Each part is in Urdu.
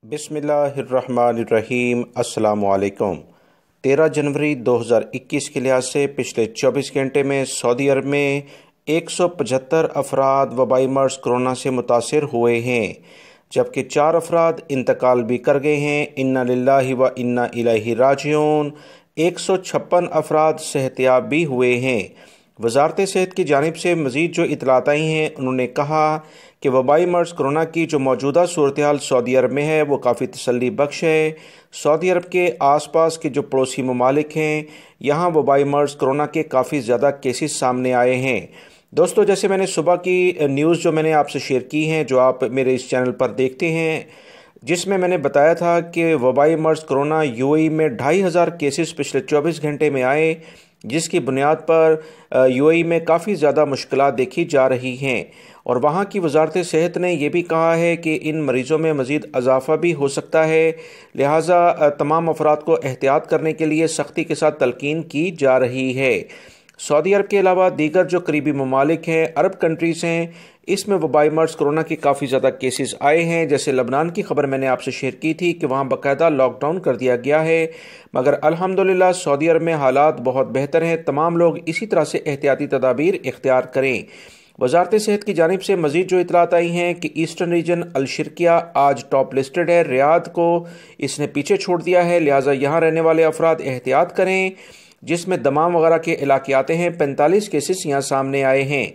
بسم اللہ الرحمن الرحیم۔ السلام علیکم۔ 13 جنوری 2021 کے لحاظ سے پچھلے 24 گھنٹے میں سعودی عرب میں 175 افراد وبائی مرض کرونا سے متاثر ہوئے ہیں، جبکہ 4 افراد انتقال بھی کر گئے ہیں۔ انا للہ و انا الیہ راجعون۔ 156 افراد صحت یاب بھی ہوئے ہیں۔ وزارت صحت کی جانب سے مزید جو اطلاعات آئی ہیں، انہوں نے کہا کہ وبائی مرض کرونا کی جو موجودہ صورتحال سعودی عرب میں ہے وہ کافی تسلی بخش ہے۔ سعودی عرب کے آس پاس کے جو پڑوسی ممالک ہیں، یہاں وبائی مرض کرونا کے کافی زیادہ کیسز سامنے آئے ہیں۔ دوستو، جیسے میں نے صبح کی نیوز جو میں نے آپ سے شیئر کی ہیں، جو آپ میرے اس چینل پر دیکھتے ہیں، جس میں نے بتایا تھا کہ وبائی مرض کرونا UAE میں 2500 کیسز پچھلے 24 گھنٹے میں آئے، جس کی بنیاد پر UAE میں کافی زیادہ مشکلات دیکھی جا رہی ہیں، اور وہاں کی وزارت صحت نے یہ بھی کہا ہے کہ ان مریضوں میں مزید اضافہ بھی ہو سکتا ہے، لہٰذا تمام افراد کو احتیاط کرنے کے لیے سختی کے ساتھ تلقین کی جا رہی ہے۔ سعودی عرب کے علاوہ دیگر جو قریبی ممالک ہیں، عرب کنٹریز ہیں، اس میں وبائی مرض کرونا کے کافی زیادہ کیسز آئے ہیں۔ جیسے لبنان کی خبر میں نے آپ سے شیئر کی تھی کہ وہاں باقاعدہ لاک ڈاؤن کر دیا گیا ہے، مگر الحمدللہ سعودی عرب میں حالات بہت بہتر ہیں۔ تمام لوگ اسی طرح سے احتیاطی تدابیر اختیار کریں۔ وزارت صحت کی جانب سے مزید جو اطلاعات آئی ہیں کہ ایسٹرن ریجن الشرقیہ آج ٹاپ لسٹڈ ہے، ریاض کو اس نے پیچھے چھوڑ دیا ہے، لہٰذا یہاں رہنے والے افراد احتیاط کریں، جس میں دمام وغیرہ کے علاقے آتے ہیں۔ 45 کیسز یہاں سامنے آئے ہیں۔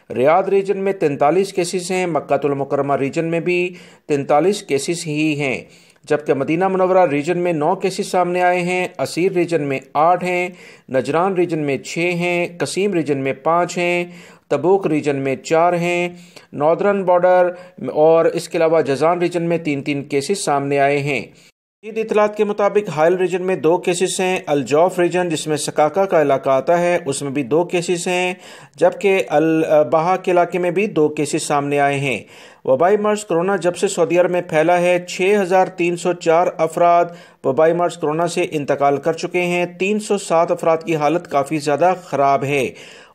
ریاض ریجن میں 43 کیسز ہیں، مکہ المکرمہ ریجن میں بھی 43 کیسز ہی ہیں، جبکہ مدینہ منورہ ریجن میں 9 کیسز سامنے آئے ہیں، عسیر ریجن میں 8 ہیں، نجران ریجن میں 6 ہیں، قسیم ریجن میں 5 ہیں، تبوک ریجن میں 4 ہیں، ناردرن بارڈر اور اس کے علاوہ جازان ریجن میں 3 کیسز سامنے آئے ہیں۔ مزید اطلاعات کے مطابق حائل ریجن میں 2 کیسز ہیں، الجوف ریجن جس میں سکاکا کا علاقہ آتا ہے اس میں بھی 2 کیسز ہیں، جبکہ البہا کے علاقے میں بھی 2 کیسز سامنے آئے ہیں۔ وبائی مرض کرونا جب سے سعودی عرب میں پھیلا ہے، 6304 افراد وبائی مرض کرونا سے انتقال کر چکے ہیں۔ 307 افراد کی حالت کافی زیادہ خراب ہے۔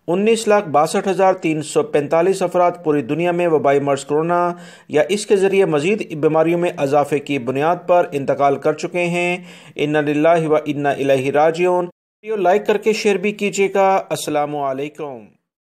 19,62,345 افراد پوری دنیا میں وبائی مرض کرونا یا اس کے ذریعے مزید بیماریوں میں اضافے کی بنیاد پر انتقال کر چکے ہیں۔ انا للہ و انا الیہ راجعون۔ ویڈیو لائک کر کے شیئر بھی کیجیے گا۔ السلام علیکم۔